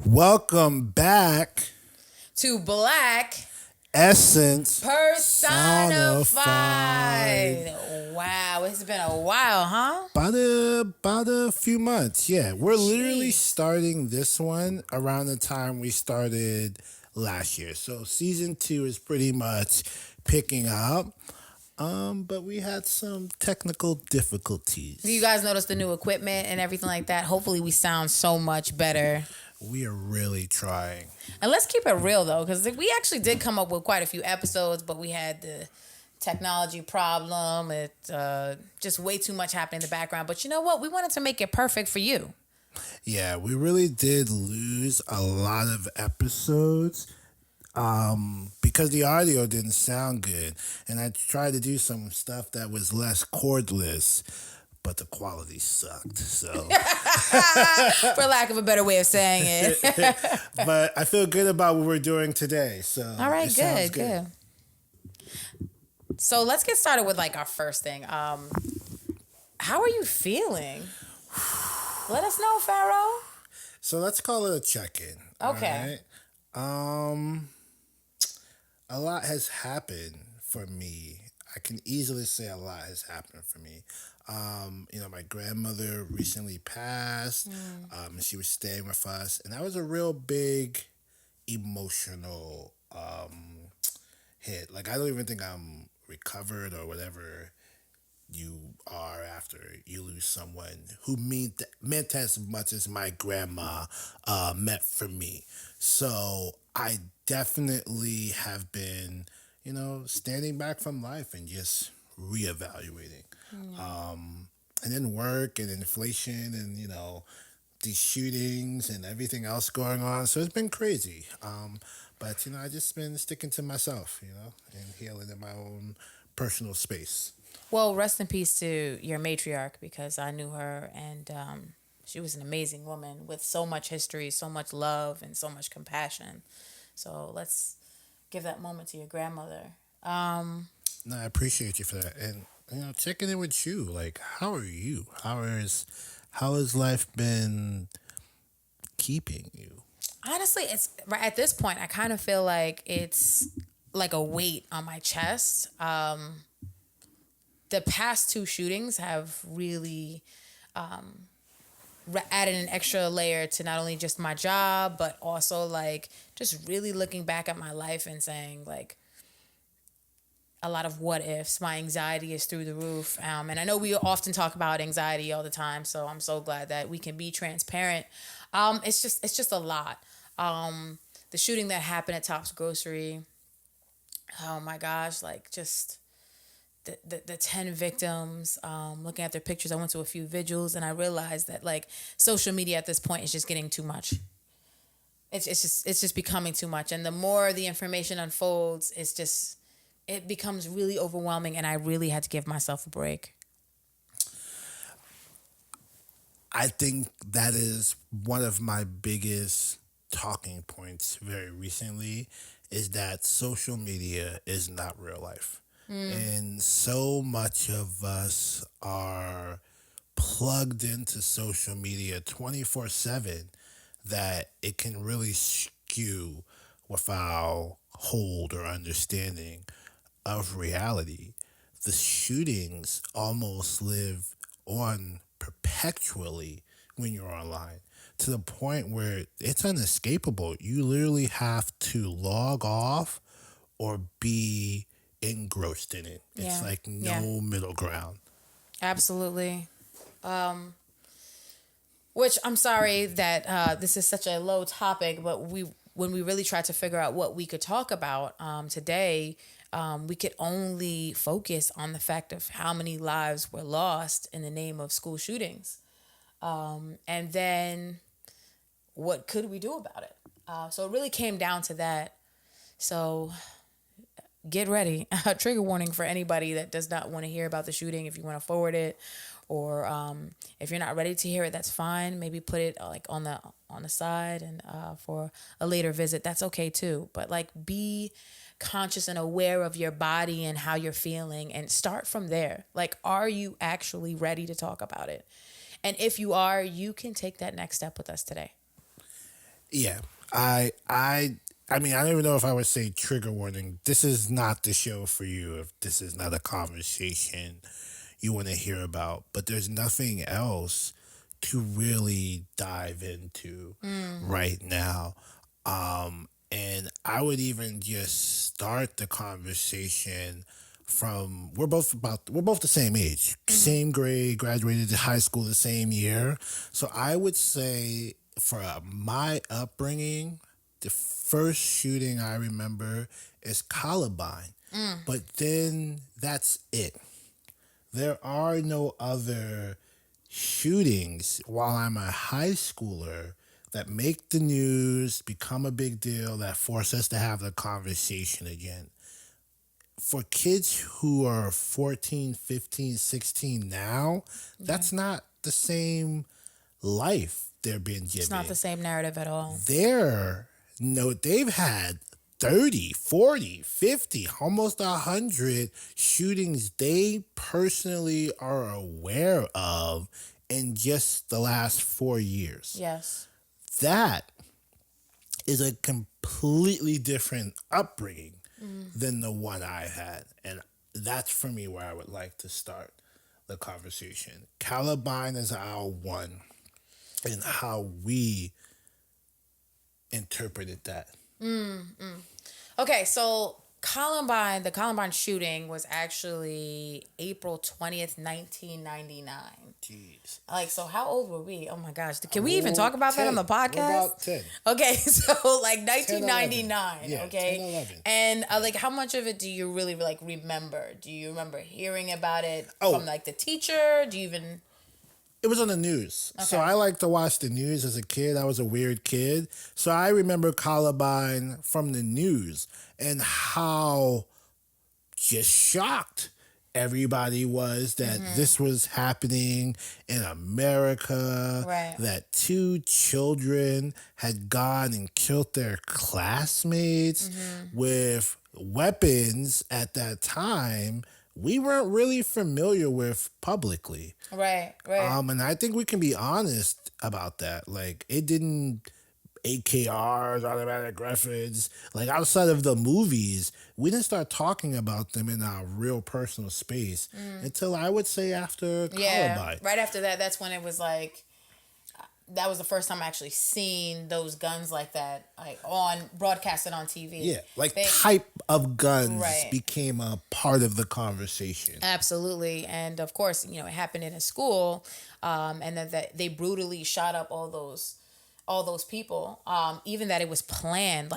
Welcome back, to Black Essence Personified. Wow, it's been a while, huh? About a few months. Yeah, we're literally Jeez. starting this one around the time we started last year. So season 2 is pretty much picking up. But we had some technical difficulties. You guys notice the new equipment and everything like that? Hopefully, we sound so much better. We are really trying. And let's keep it real, though, because we actually did come up with quite a few episodes, but we had the technology problem. It just way too much happening in the background. But you know what? We wanted to make it perfect for you. Yeah, we really did lose a lot of episodes because the audio didn't sound good. And I tried to do some stuff that was less cordless, but the quality sucked. So, For lack of a better way of saying it. but I feel good about what we're doing today. So, All right, it sounds good. So let's get started with like our first thing. How are you feeling? Let us know, Pharaoh. So let's call it a check-in. Okay. All right? A lot has happened for me. I can easily say a lot has happened for me. My grandmother recently passed. And she was staying with us, and that was a real big emotional hit. Like, I don't even think I'm recovered or whatever you are after you lose someone who meant as much as my grandma meant for me. So I definitely have been, standing back from life and just reevaluating. And then work and inflation and, these shootings and everything else going on. So it's been crazy. But, I just been sticking to myself, and healing in my own personal space. Well, rest in peace to your matriarch, because I knew her, and she was an amazing woman with so much history, so much love, and so much compassion. So let's give that moment to your grandmother. No, I appreciate you for that. And, checking in with you, like, how are you? How has life been keeping you? Honestly, it's right at this point. I kind of feel like it's like a weight on my chest. The past two shootings have really added an extra layer to not only just my job, but also like just really looking back at my life and saying like a lot of what ifs. My anxiety is through the roof. And I know we often talk about anxiety all the time, so I'm so glad that we can be transparent. It's just a lot. The shooting that happened at Tops Grocery, oh my gosh, like just the 10 victims, looking at their pictures. I went to a few vigils and I realized that like social media at this point is just getting too much. It's just becoming too much. And the more the information unfolds, it becomes really overwhelming, and I really had to give myself a break. I think that is one of my biggest talking points very recently is that social media is not real life. And so much of us are plugged into social media 24/7 that it can really skew with our hold or understanding of reality. The shootings almost live on perpetually when you're online to the point where it's unescapable. You literally have to log off or be engrossed in it. It's Yeah. like no Yeah. middle ground. Absolutely. Which I'm sorry that this is such a low topic, but when we really tried to figure out what we could talk about today, we could only focus on the fact of how many lives were lost in the name of school shootings. And then what could we do about it? So it really came down to that. So get ready. Trigger warning for anybody that does not want to hear about the shooting. If you want to forward it, or if you're not ready to hear it, that's fine. Maybe put it like on the side and for a later visit. That's okay too. But like be conscious and aware of your body and how you're feeling, and start from there. Like, are you actually ready to talk about it? And if you are, you can take that next step with us today. Yeah, I, I, I mean, I don't even know if I would say trigger warning. This is not the show for you if this is not a conversation you want to hear about. But there's nothing else to really dive into right now. And I would even just start the conversation from we're both the same age, same grade, graduated high school the same year. So I would say for my upbringing, the first shooting I remember is Columbine. But then that's it. There are no other shootings while I'm a high schooler that make the news, become a big deal, that force us to have the conversation again. For kids who are 14, 15, 16 now, that's not the same life they're being It's not given. the same narrative at all. They're no, they've had 30, 40, 50, almost 100 shootings they personally are aware of in just the last 4 years. Yes. That is a completely different upbringing than the one I had. And that's for me where I would like to start the conversation. Columbine is our one, and how we interpreted that. Okay, so the Columbine shooting was actually April 20th, 1999. Jeez. Like, so how old were we? Oh my gosh. Can we even talk about that on the 10. We're podcast? about 10. Okay, so like 10, 1999, 11. Yeah, okay? 10, 11. And like how much of it do you really like remember? Do you remember hearing about it from like the teacher? Do you even It was on the news. So Okay. I like to watch the news as a kid. I was a weird kid. So I remember Columbine from the news and how just shocked everybody was that this was happening in America, Right. that two children had gone and killed their classmates with weapons at that time we weren't really familiar with publicly. Right. And I think we can be honest about that. Like, it didn't AKRs, automatic rifles, like outside of the movies, we didn't start talking about them in our real personal space until I would say after Columbine. Right after that, that's when it was like that was the first time I actually seen those guns like that, like on broadcasted on TV. Yeah, like type of guns Right. became a part of the conversation. Absolutely, and of course, it happened in a school, and then that they brutally shot up all those people. Even that it was planned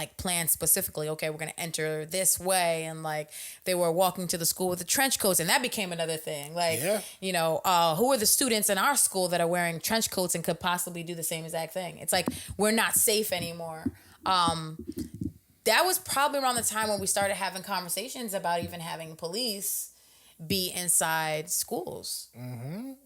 specifically. Okay, we're gonna enter this way, and like they were walking to the school with the trench coats, and that became another thing. Like, who are the students in our school that are wearing trench coats and could possibly do the same exact thing? It's like we're not safe anymore. That was probably around the time when we started having conversations about even having police be inside schools. And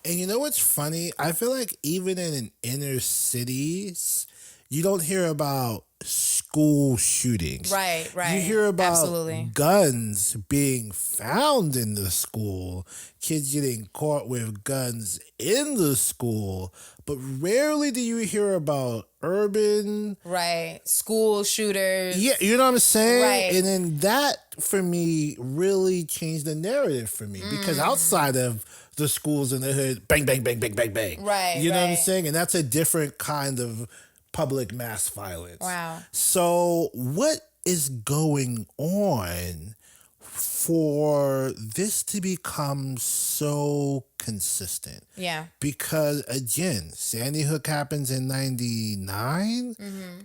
you know what's funny? I feel like even in inner cities, you don't hear about school shootings. Right. You hear about Absolutely. guns being found in the school, kids getting caught with guns in the school, but rarely do you hear about urban. Right. School shooters. Yeah, you know what I'm saying? Right. And then that, for me, really changed the narrative for me because outside of the schools in the hood, bang, bang, bang, bang, bang, bang. Right, You know what I'm right. saying? And that's a different kind of public mass violence. Wow. So what is going on for this to become so consistent? Yeah. Because again, Sandy Hook happens in 99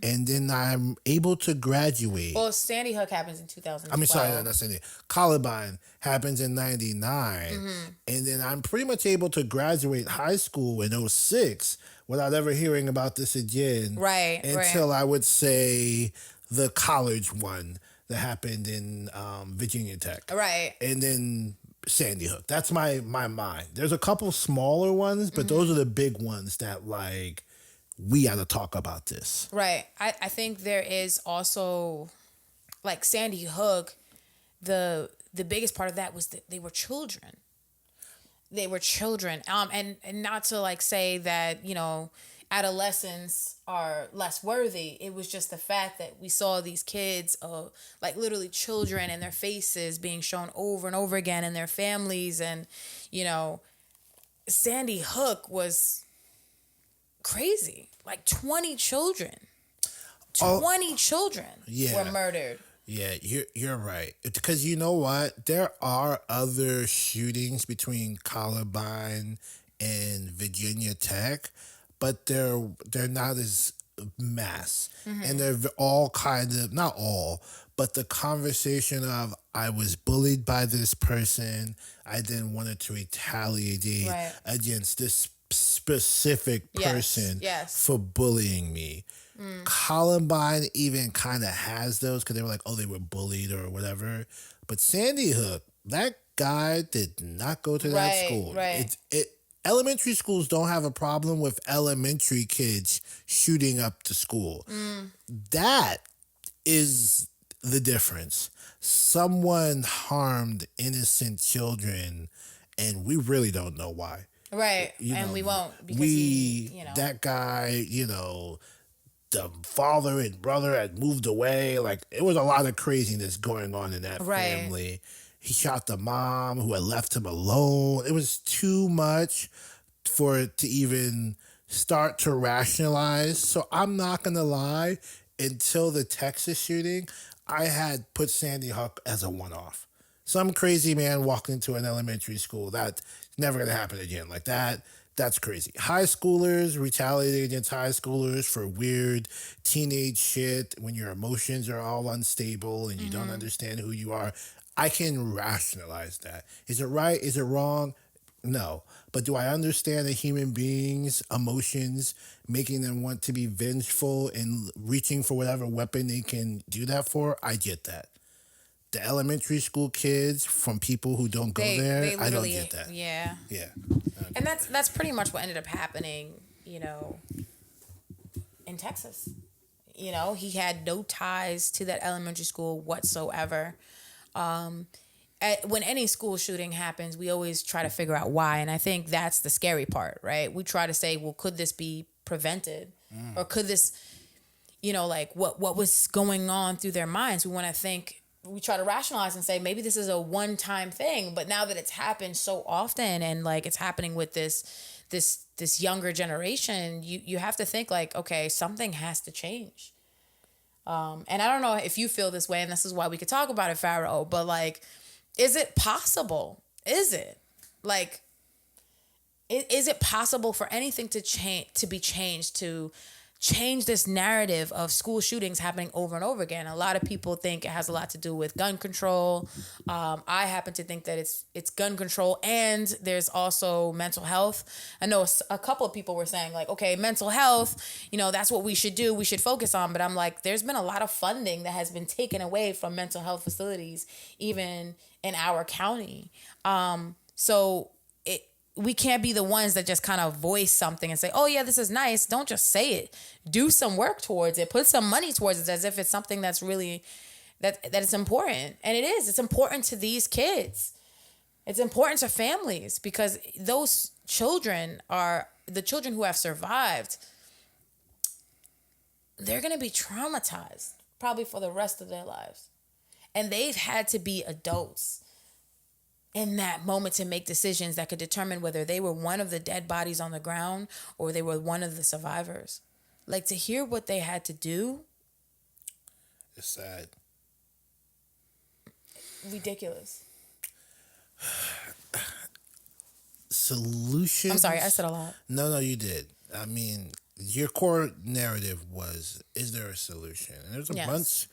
and then I'm able to graduate. Well, Sandy Hook happens in 2012. I mean, sorry, not Sandy. Columbine happens in 99 and then I'm pretty much able to graduate high school in 06 without ever hearing about this again. Right. Until I would say the college one that happened in Virginia Tech. Right. And then Sandy Hook. That's my mind. There's a couple smaller ones, but those are the big ones that like we got to talk about this. Right. I think there is also like Sandy Hook. The biggest part of that was that they were children. They were children. And not to like say that, adolescents are less worthy. It was just the fact that we saw these kids, like literally children, and their faces being shown over and over again, and their families, and you know, Sandy Hook was crazy. Like 20 children. Oh, 20 children yeah. were murdered. Yeah, you're right. Because you know what? There are other shootings between Columbine and Virginia Tech, but they're not as mass. And they're all kind of, not all, but the conversation of I was bullied by this person, I then wanted to retaliate Right. against this specific Yes. person Yes. for bullying me. Columbine even kind of has those because they were like, oh, they were bullied or whatever. But Sandy Hook, that guy did not go to that Right. school. Right. Elementary schools don't have a problem with elementary kids shooting up the school. That is the difference. Someone harmed innocent children, and we really don't know why. Right. You And know, we won't because that guy, the father and brother had moved away. Like, it was a lot of craziness going on in that Right. family. He shot the mom who had left him alone. It was too much for it to even start to rationalize. So I'm not going to lie, until the Texas shooting, I had put Sandy Hook as a one-off. Some crazy man walking into an elementary school, that's never going to happen again. Like that's crazy. High schoolers retaliating against high schoolers for weird teenage shit when your emotions are all unstable and you don't understand who you are. I can rationalize that. Is it right? Is it wrong? No. But do I understand a human being's emotions, making them want to be vengeful and reaching for whatever weapon they can do that for? I get that. The elementary school kids from people who don't go there, they I don't literally, get that. yeah. Yeah. And that's pretty much what ended up happening, in Texas. He had no ties to that elementary school whatsoever. When any school shooting happens, we always try to figure out why. And I think that's the scary part, right? We try to say, well, could this be prevented? Or could this, like what was going on through their minds? We try to rationalize and say, maybe this is a one-time thing. But now that it's happened so often and like it's happening with this younger generation, you have to think like, okay, something has to change. And I don't know if you feel this way, and this is why we could talk about it, Pharaoh, but like, is it possible? Is it? Like, is it possible for anything to be changed, to change this narrative of school shootings happening over and over again? A lot of people think it has a lot to do with gun control. I happen to think that it's gun control, and there's also mental health. I know a couple of people were saying like, okay, mental health, that's what we should do. We should focus on. But I'm like, there's been a lot of funding that has been taken away from mental health facilities, even in our county. So we can't be the ones that just kind of voice something and say, oh yeah, this is nice. Don't just say it. Do some work towards it. Put some money towards it as if it's something that's really, that it's important. And it is. It's important to these kids. It's important to families because those children are the children who have survived. They're going to be traumatized probably for the rest of their lives. And they've had to be adults in that moment to make decisions that could determine whether they were one of the dead bodies on the ground or they were one of the survivors. Like, to hear what they had to do. It's sad. Ridiculous. Solutions? I'm sorry, I said a lot. No, you did. I mean, your core narrative was, is there a solution? And there's a bunch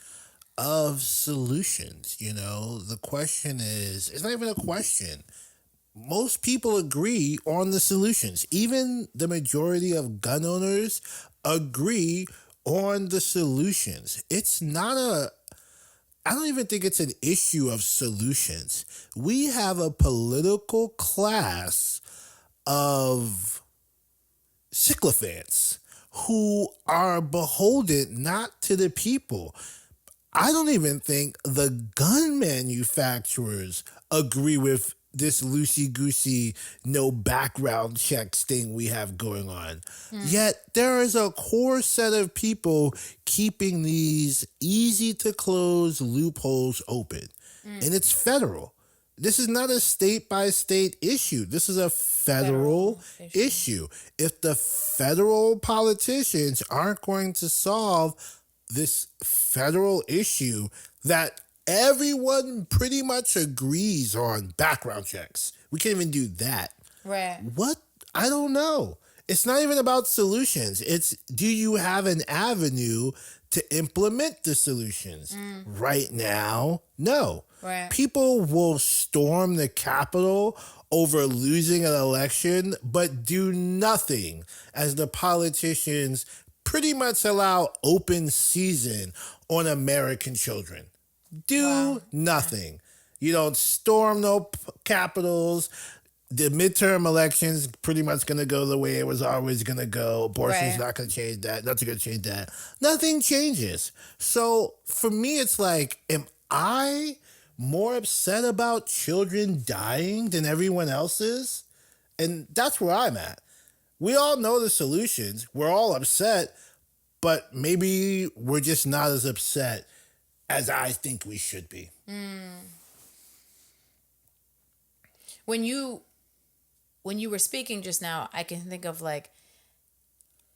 of solutions. The question is, it's not even a question. Most people agree on the solutions. Even the majority of gun owners agree on the solutions. It's not I don't even think it's an issue of solutions. We have a political class of sycophants who are beholden not to the people. I don't even think the gun manufacturers agree with this loosey goosey, no background checks thing we have going on. Yet there is a core set of people keeping these easy to close loopholes open. And it's federal. This is not a state by state issue. This is a federal issue. If the federal politicians aren't going to solve this federal issue that everyone pretty much agrees on background checks, we can't even do that. Right. What? I don't know. It's not even about solutions. It's, do you have an avenue to implement the solutions? Right now, no. Right. People will storm the Capitol over losing an election, but do nothing as the politicians pretty much allow open season on American children. Do nothing. You don't storm no capitals. The midterm elections pretty much going to go the way it was always going to go. Abortion's not going to change that. Nothing going to change that. Nothing changes. So for me, it's like, am I more upset about children dying than everyone else is? And that's where I'm at. We all know the solutions. We're all upset, but maybe we're just not as upset as I think we should be. When you were speaking just now, I can think of like,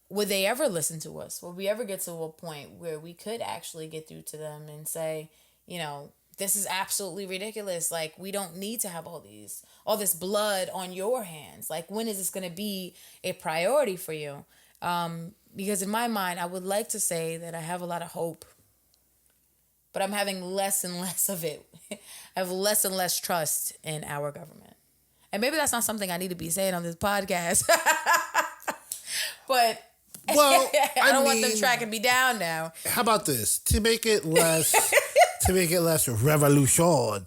would they ever listen to us? Would we ever get to a point where we could actually get through to them and say, you know, this is absolutely ridiculous. Like, we don't need to have all this blood on your hands. Like, when is this going to be a priority for you? Because in my mind, I would like to say that I have a lot of hope, but I'm having less and less of it. I have less and less trust in our government. And maybe that's not something I need to be saying on this podcast. But well, I don't want them tracking me down now. How about this? To make it less revolution,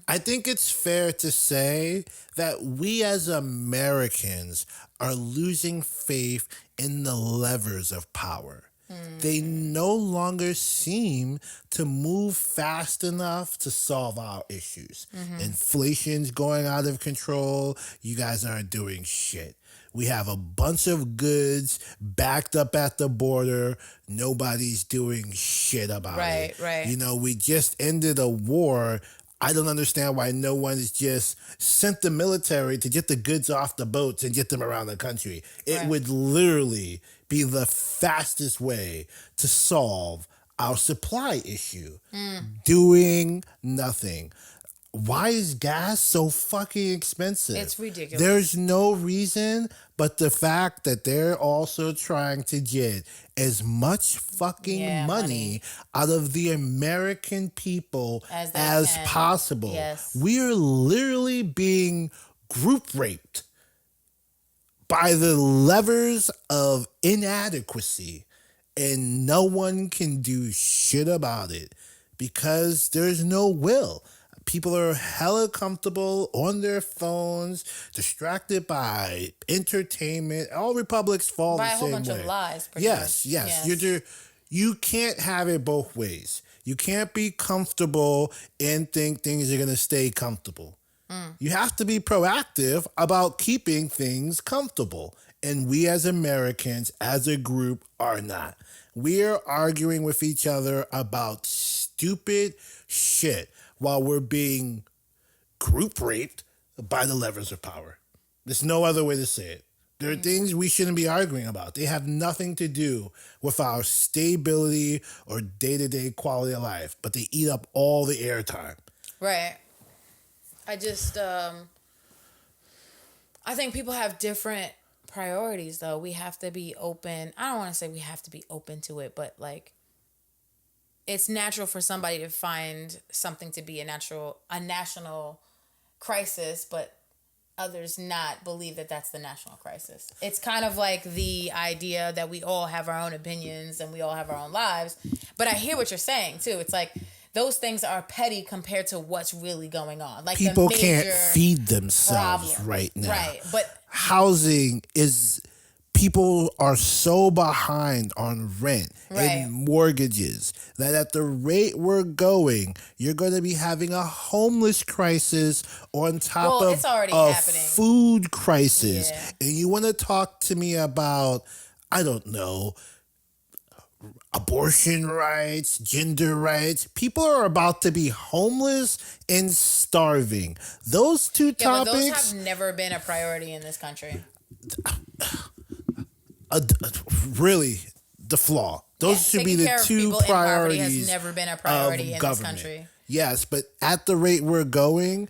I think it's fair to say that we as Americans are losing faith in the levers of power. They no longer seem to move fast enough to solve our issues. Inflation's going out of control. You guys aren't doing shit. We have a bunch of goods backed up at the border. Nobody's doing shit about it. Right. You know, we just ended a war. I don't understand why no one's just sent the military to get the goods off the boats and get them around the country. It would literally be the fastest way to solve our supply issue. Doing nothing. Why is gas so fucking expensive? It's ridiculous. There's no reason but the fact that they're also trying to get as much fucking money out of the American people as possible. Yes. We're literally being group raped by the levers of inadequacy, and no one can do shit about it because there's no will. People are hella comfortable on their phones, distracted by entertainment. All republics fall the same way. By a whole bunch of lies. Yes. You can't have it both ways. You can't be comfortable and think things are going to stay comfortable. You have to be proactive about keeping things comfortable. And we as Americans, as a group, are not. We are arguing with each other about stupid shit while we're being group raped by the levers of power. There's no other way to say it. There are things we shouldn't be arguing about. They have nothing to do with our stability or day-to-day quality of life, but they eat up all the airtime. Right. I just, I think people have different priorities, though. We have to be open. I don't want to say we have to be open to it, but like, it's natural for somebody to find something to be a national crisis, but others not believe that that's the national crisis. It's kind of like the idea that we all have our own opinions and we all have our own lives. But I hear what you're saying too. It's like those things are petty compared to what's really going on. Like people can't feed themselves right now. Right, but housing is people are so behind on rent Right. and mortgages that at the rate we're going, you're going to be having a homeless crisis on top Well, of it's already a happening. food crisis. Yeah. And you want to talk to me about, I don't know, abortion rights, gender rights. People are about to be homeless and starving. Those two Yeah, but those topics, have never been a priority in this country. really, the flaw. Those should be Taking the care of two people in poverty priorities has never been a priority of in this government. country. Yes, but at the rate we're going,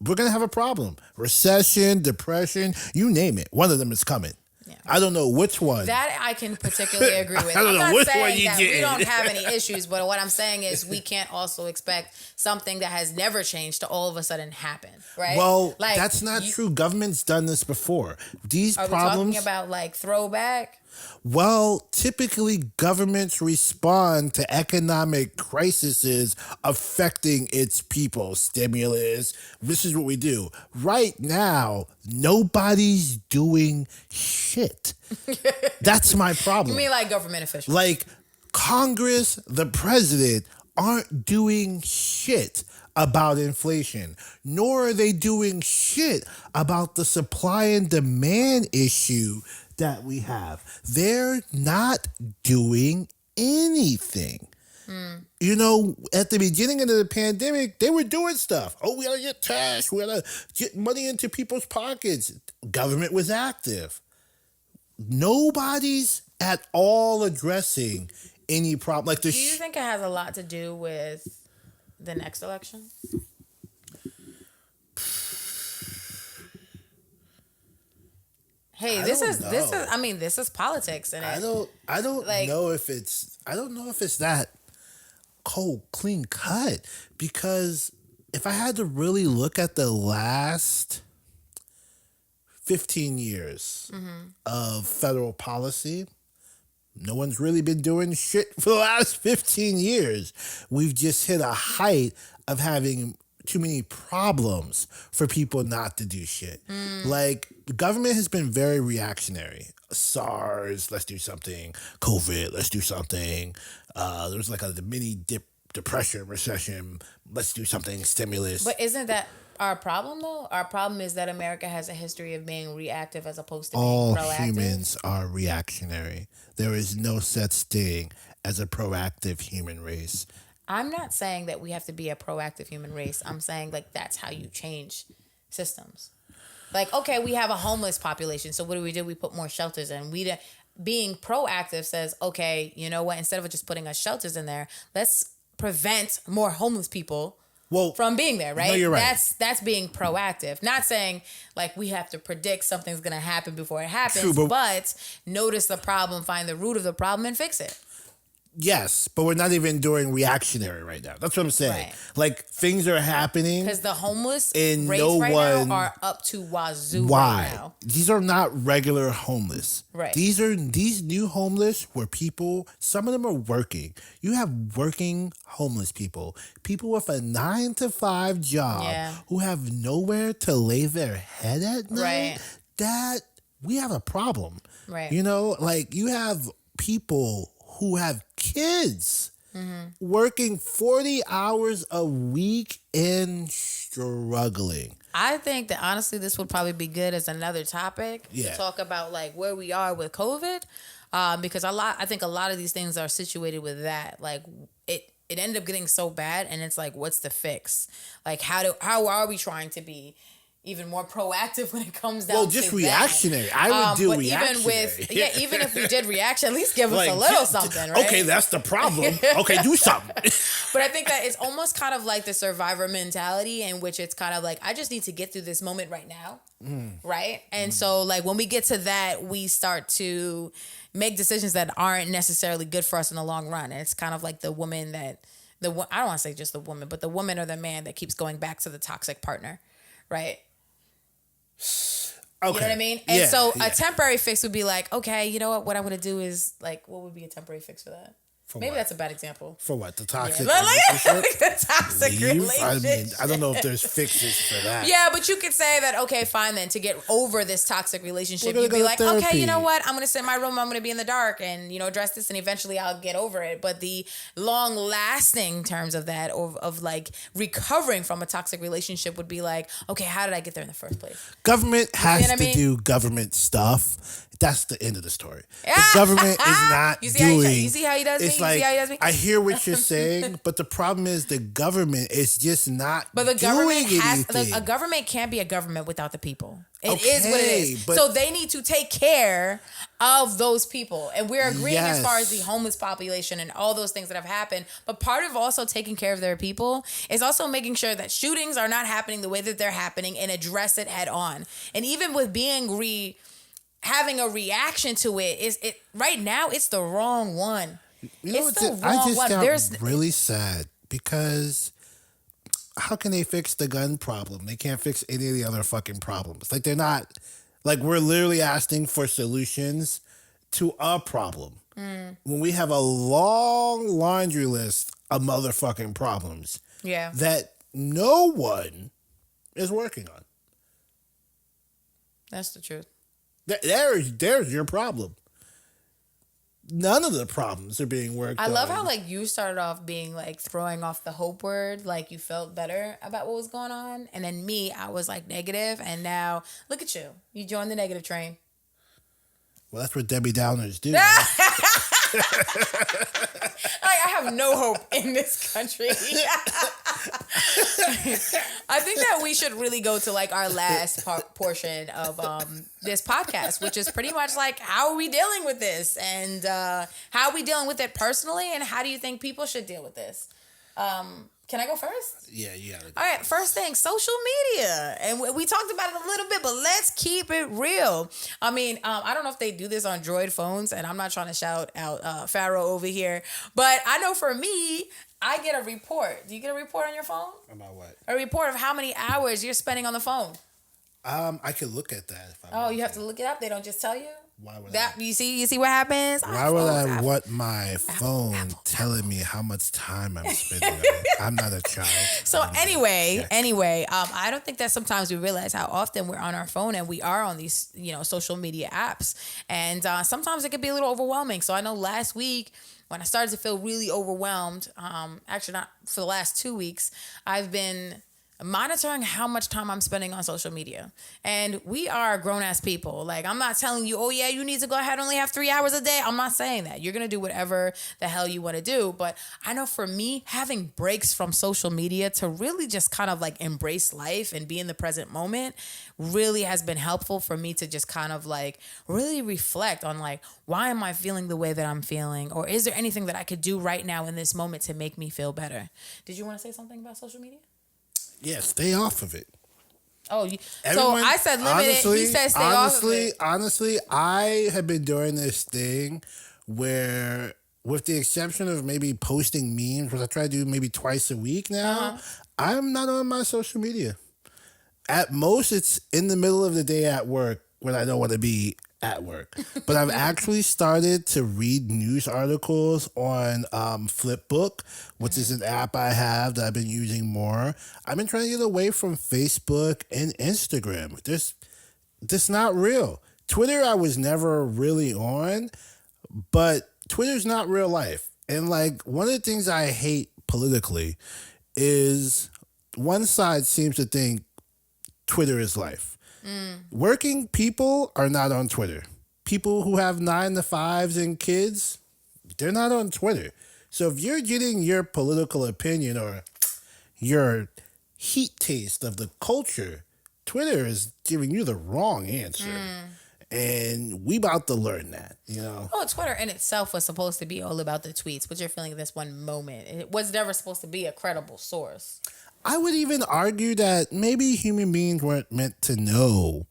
we're going to have a problem. Recession, depression, you name it. One of them is coming. Yeah. I don't know which one. That I can particularly agree with. I don't I'm know not which one saying you that we getting. don't have any issues, but what I'm saying is we can't also expect something that has never changed to all of a sudden happen, right? Well, like, that's not true. Government's done this before. These Are problems. we talking about like throwback? Well, typically governments respond to economic crises affecting its people. Stimulus. This is what we do. Right now, nobody's doing shit. That's my problem. You mean like government officials? Like Congress, the president aren't doing shit about inflation, nor are they doing shit about the supply and demand issue that we have. They're not doing anything. You know, at the beginning of the pandemic, they were doing stuff. Oh, we gotta get cash. We gotta get money into people's pockets. Government was active. Nobody's at all addressing any problem. Like Do you think it has a lot to do with the next election? Hey, this is I mean, this is politics, and I don't like, know if it's that cold, clean cut, because if I had to really look at the last 15 years of federal policy, no one's really been doing shit for the last 15 years. We've just hit a height of having too many problems for people not to do shit. Like, the government has been very reactionary. SARS, let's do something. COVID, let's do something. There was like a mini depression, recession. Let's do something. Stimulus. But isn't that our problem though? Our problem is that America has a history of being reactive as opposed to being All proactive. humans are reactionary. There is no such thing as a proactive human race. I'm not saying that we have to be a proactive human race. I'm saying like that's how you change systems. Like, okay, we have a homeless population. So what do? We put more shelters in. Being proactive says, okay, you know what? Instead of just putting us shelters in there, let's prevent more homeless people from being there, right? No, you're right. That's being proactive. Not saying like we have to predict something's going to happen before it happens, True, but notice the problem, find the root of the problem, and fix it. Yes, but we're not even doing reactionary right now. That's what I'm saying. Right. Like, things are happening. Because the homeless And rates no right one- now are up to wazoo Why? right now. These are not regular homeless. Right. These new homeless were people, some of them are working. You have working homeless people with a 9-to-5 job Yeah. who have nowhere to lay their head at night. Right. That we have a problem. Right. You know, like, you have people who have kids working 40 hours a week and struggling. I think that honestly, this would probably be good as another topic Yeah. to talk about, like where we are with COVID, because I think a lot of these things are situated with that. Like it ended up getting so bad, and it's like, what's the fix? Like how are we trying to be even more proactive when it comes down to just that? reactionary. I would do but reactionary. even if we did reaction, at least give us Like, a little something, right? Okay, that's the problem. Okay, do something. But I think that it's almost kind of like the survivor mentality, in which it's kind of like, I just need to get through this moment right now. Right. And so like when we get to that, we start to make decisions that aren't necessarily good for us in the long run. And it's kind of like the woman that I don't want to say just the woman, but the woman or the man that keeps going back to the toxic partner. Right. Okay. You know what I mean? And so a temporary fix would be like, okay, you know what I'm going to do is like, what would be a temporary fix for that? For Maybe what? that's a bad example. For what? The Yeah, toxic like relationship? the toxic Leave? relationship. I mean, I don't know if there's fixes for that. Yeah, but you could say that, okay, fine then, to get over this toxic relationship, We're you'd gonna be go like, to okay, therapy. you know what? I'm going to sit in my room, I'm going to be in the dark and, address this and eventually I'll get over it. But the long lasting terms of that, of like recovering from a toxic relationship would be like, okay, how did I get there in the first place? Government has what I to mean? do government stuff. That's the end of the story. The government is not You see doing. you see how he does me? It's You like see how he does me? I hear what you're saying, but the problem is the government is just not. But the government doing has anything. a government can't be a government without the people. It is Okay, what it is. but- So they need to take care of those people. And we're agreeing as far as Yes. the homeless population and all those things that have happened. But part of also taking care of their people is also making sure that shootings are not happening the way that they're happening and address it head on. And even with being having a reaction to it, is it right now it's the wrong one. You know It's what? the I wrong just one. got really sad because how can they fix the gun problem? They can't fix any of the other fucking problems. Like they're not. Like we're literally asking for solutions to a problem when we have a long laundry list of motherfucking problems Yeah. that no one is working on. That's the truth. There's your problem. None of the problems are being worked on. I love how like you started off being like throwing off the hope word, like you felt better about what was going on, and then me, I was like negative, and now look at you, you joined the negative train. Well, that's what Debbie Downers do. I have no hope in this country. I think that we should really go to like our last portion of this podcast, which is pretty much like how are we dealing with this and how are we dealing with it personally and how do you think people should deal with this? Can I go first? Yeah, you gotta go. All right, first thing, social media. And we talked about it a little bit, but let's keep it real. I mean, I don't know if they do this on Droid phones, and I'm not trying to shout out Pharaoh over here, but I know for me, I get a report. Do you get a report on your phone? About what? A report of how many hours you're spending on the phone. I could look at that. If I Oh, you have to look it up? They don't just tell you? Why would That you see what happens? Why would I iPhones, want my phone telling me how much time I'm spending on it? I'm not a child. So I'm anyway, check. I don't think that sometimes we realize how often we're on our phone and we are on these, social media apps. And sometimes it can be a little overwhelming. So I know last week when I started to feel really overwhelmed, actually not for the last 2 weeks, I've been monitoring how much time I'm spending on social media. And we are grown ass people. Like, I'm not telling you, oh yeah, you need to go ahead and only have 3 hours a day. I'm not saying that. You're going to do whatever the hell you want to do. But I know for me, having breaks from social media to really just kind of like embrace life and be in the present moment really has been helpful for me to just kind of like really reflect on like, why am I feeling the way that I'm feeling? Or is there anything that I could do right now in this moment to make me feel better? Did you want to say something about social media? Yeah, stay off of it. Oh, so Everyone- I said limited. honestly, He said stay off of it. Honestly, I have been doing this thing where, with the exception of maybe posting memes, which I try to do maybe twice a week now, I'm not on my social media. At most, it's in the middle of the day at work when I don't want to be at work. But I've actually started to read news articles on Flipbook, which is an app I have that I've been using more. I've been trying to get away from Facebook and Instagram. This not real. Twitter I was never really on, but Twitter's not real life. And like one of the things I hate politically is one side seems to think Twitter is life. Working people are not on Twitter. People who have 9-to-5s and kids, they're not on Twitter. So if you're getting your political opinion or your heat taste of the culture, Twitter is giving you the wrong answer. And we about to learn that, Oh, Twitter in itself was supposed to be all about the tweets, but you're feeling this one moment. It was never supposed to be a credible source. I would even argue that maybe human beings weren't meant to know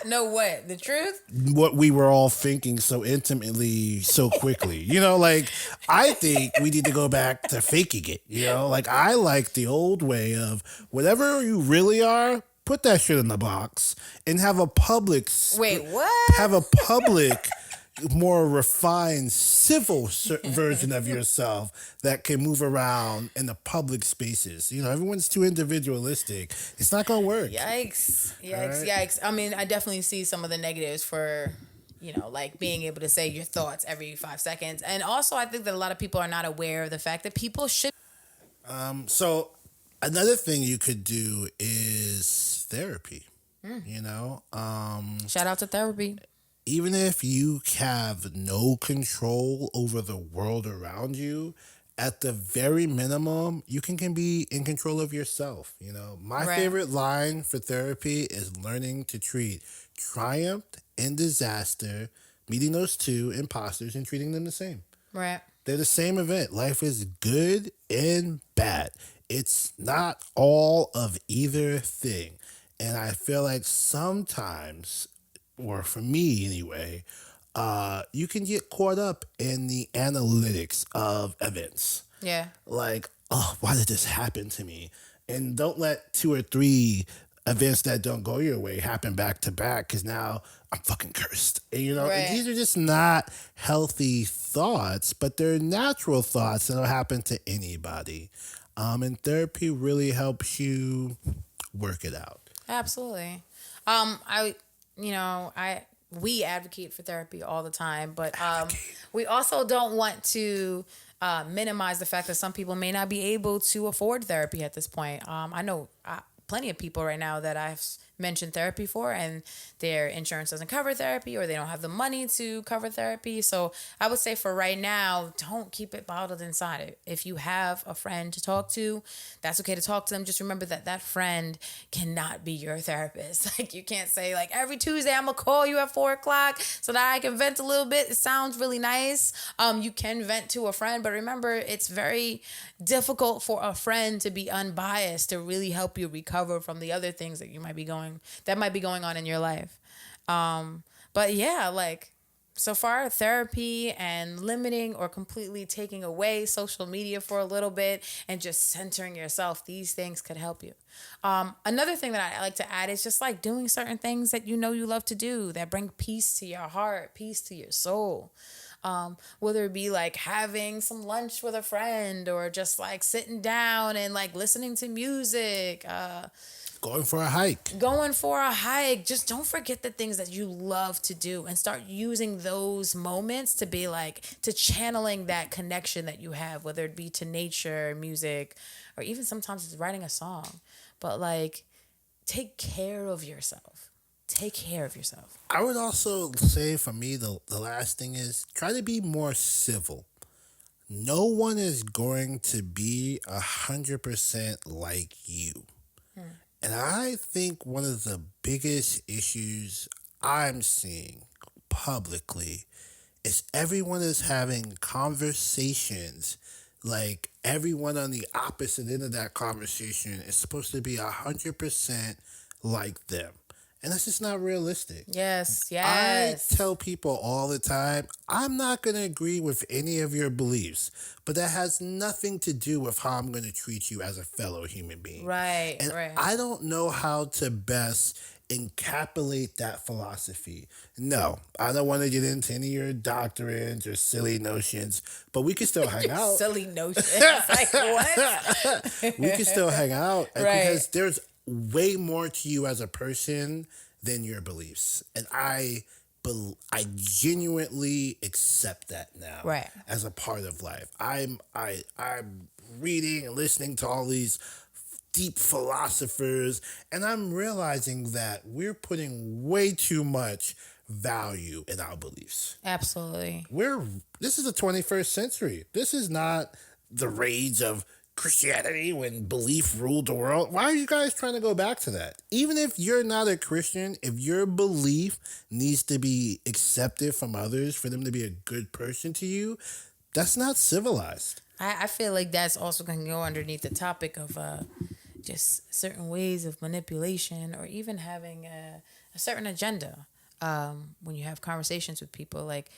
Know what? The truth? what we were all thinking so intimately, so quickly. I think we need to go back to faking it. I like the old way of whatever you really are, put that shit in the box and have a public. Wait, what? Have a public more refined civil version of yourself that can move around in the public spaces. You know, everyone's too individualistic. It's not gonna work. Yikes. All Yikes. right. Yikes. I mean, I definitely see some of the negatives for, like being able to say your thoughts every 5 seconds. And also, I think that a lot of people are not aware of the fact that people should. So another thing you could do is therapy. You know, Shout out to therapy. even if you have no control over the world around you, at the very minimum, you can be in control of yourself. You know, my Right. favorite line for therapy is learning to treat triumph and disaster, meeting those two imposters and treating them the same. Right. They're the same event. Life is good and bad. It's not all of either thing. And I feel like sometimes, or for me anyway, you can get caught up in the analytics of events. Yeah. Like, oh, why did this happen to me? And don't let two or three events that don't go your way happen back to back because now I'm fucking cursed. And, you know, and Right. these are just not healthy thoughts, but they're natural thoughts that'll happen to anybody. And therapy really helps you work it out. Absolutely. I, we advocate for therapy all the time, but we also don't want to minimize the fact that some people may not be able to afford therapy at this point. I know plenty of people right now that I've mentioned therapy for, and their insurance doesn't cover therapy, or they don't have the money to cover therapy. So I would say for right now, don't keep it bottled inside. If you have a friend to talk to, that's okay to talk to them. Just remember that that friend cannot be your therapist. Like, you can't say like, every Tuesday I'm gonna call you at 4 o'clock so that I can vent a little bit. It sounds really nice. You can vent to a friend, but remember, it's very difficult for a friend to be unbiased to really help you recover from the other things that might be going on in your life. But yeah, like, so far, therapy and limiting or completely taking away social media for a little bit and just centering yourself, these things could help you. Another thing that I like to add is just like doing certain things that you know you love to do that bring peace to your heart, peace to your soul. Whether it be like having some lunch with a friend, or just like sitting down and like listening to music, Going for a hike. going for a hike. Just don't forget the things that you love to do and start using those moments to be like, to channeling that connection that you have, whether it be to nature, music, or even sometimes it's writing a song. But like, take care of yourself. Take care of yourself. I would also say for me, the last thing is try to be more civil. No one is going to be 100% like you. And I think one of the biggest issues I'm seeing publicly is everyone is having conversations like everyone on the opposite end of that conversation is supposed to be 100% like them. And that's just not realistic. Yes, I yes. tell people all the time, I'm not going to agree with any of your beliefs, but that has nothing to do with how I'm going to treat you as a fellow human being. Right, And right. I don't know how to best encapsulate that philosophy. No, I don't want to get into any of your doctrines or silly notions, but we can still hang out. Silly notions. Like, what? We can still hang out Right. because there's way more to you as a person than your beliefs, and I genuinely accept that now, Right. as a part of life. I'm reading and listening to all these deep philosophers, and I'm realizing that we're putting way too much value in our beliefs. Absolutely. This is the 21st century. This is not the rage of Christianity when belief ruled the world. Why are you guys trying to go back to that? Even if you're not a Christian, if your belief needs to be accepted from others for them to be a good person to you, that's not civilized. I feel like that's also going to go underneath the topic of just certain ways of manipulation, or even having a certain agenda when you have conversations with people. Like,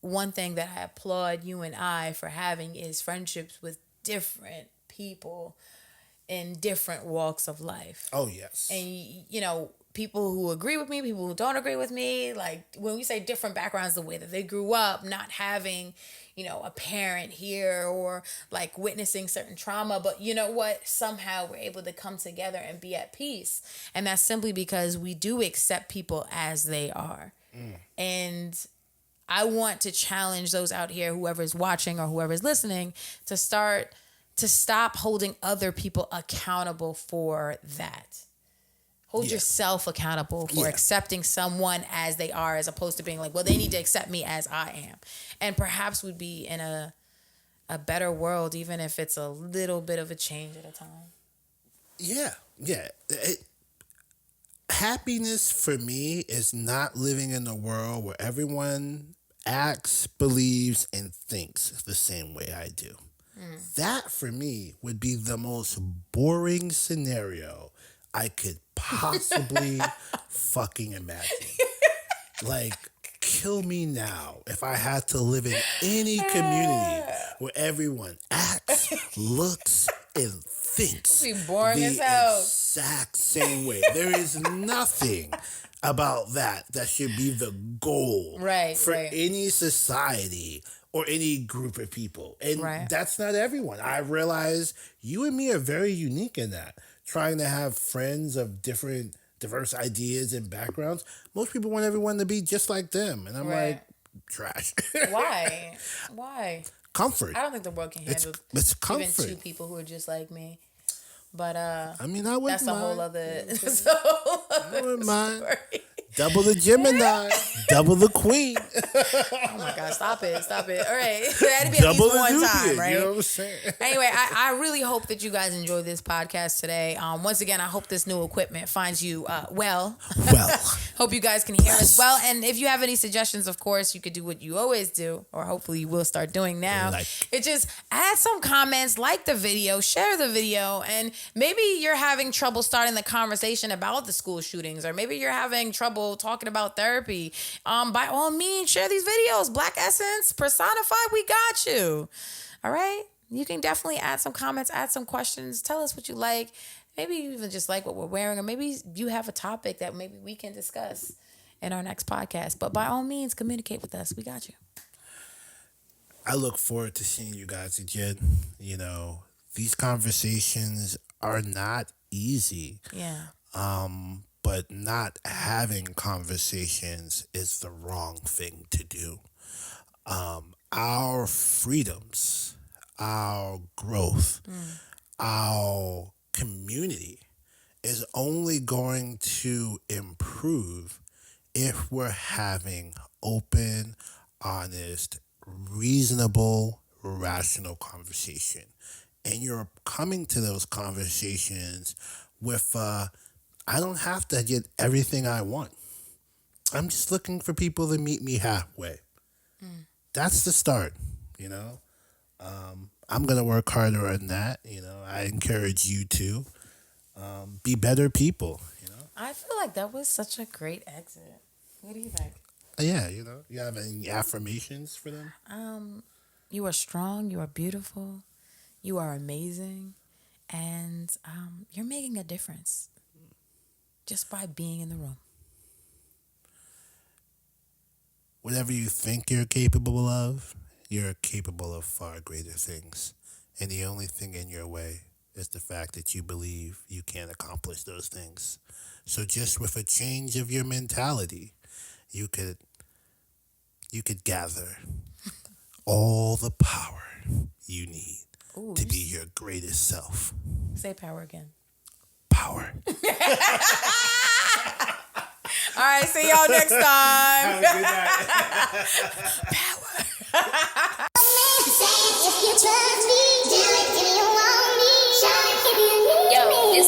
one thing that I applaud you and I for having is friendships with different people in different walks of life. Oh, yes. And people who agree with me, people who don't agree with me. Like when we say different backgrounds, the way that they grew up, not having, a parent here or like witnessing certain trauma. But you know what? Somehow we're able to come together and be at peace. And that's simply because we do accept people as they are. And I want to challenge those out here, whoever's watching or whoever's listening, to stop holding other people accountable for that. Hold yourself accountable for accepting someone as they are, as opposed to being like, well, they need to accept me as I am. And perhaps we'd be in a better world, even if it's a little bit of a change at a time. Yeah. Happiness for me is not living in a world where everyone acts, believes, and thinks the same way I do. That for me would be the most boring scenario I could possibly fucking imagine. Like, kill me now if I had to live in any community where everyone acts, looks, and thinks It'd be boring the as hell. exact same way. There is nothing about that should be the goal for any society or any group of people. And that's not everyone. I realize you and me are very unique in that. Trying to have friends of diverse ideas and backgrounds. Most people want everyone to be just like them. And I'm like, trash. Why? Comfort. I don't think the world can handle it's comfort. even two people who are just like me. But I mean, I wouldn't that's mind. a whole other I wouldn't mind. Double the Gemini, double the Queen. Oh my God, stop it. All right. It had to be Double at least one Nubian, time, right? You know what I'm saying? Anyway, I really hope that you guys enjoyed this podcast today. Once again, I hope this new equipment finds you well. Hope you guys can hear us well. And if you have any suggestions, of course, you could do what you always do, or hopefully you will start doing now. It just add some comments, like the video, share the video, and maybe you're having trouble starting the conversation about the school shootings, or maybe you're having trouble talking about therapy. By all means, share these videos. Black Essence, Personified, we got you. All right? You can definitely add some comments, add some questions. Tell us what you like. Maybe you even just like what we're wearing, or maybe you have a topic that maybe we can discuss in our next podcast. But by all means, communicate with us. We got you. I look forward to seeing you guys again. These conversations are not easy. Yeah. But not having conversations is the wrong thing to do. Our freedoms, our growth, our community is only going to improve if we're having open, honest, reasonable, rational conversation. And you're coming to those conversations with I don't have to get everything I want. I'm just looking for people to meet me halfway. That's the start, I'm going to work harder on that. I encourage you to be better people, I feel like that was such a great exit. What do you think? Yeah, you have any affirmations for them? You are strong. You are beautiful. You are amazing. And you're making a difference just by being in the room. Whatever you think you're capable of, you're capable of far greater things. And the only thing in your way is the fact that you believe you can't accomplish those things. So just with a change of your mentality, you could gather all the power you need to be your greatest self. Say power again. Power. All right, see y'all next time. Have a good night. Power. If you trust me.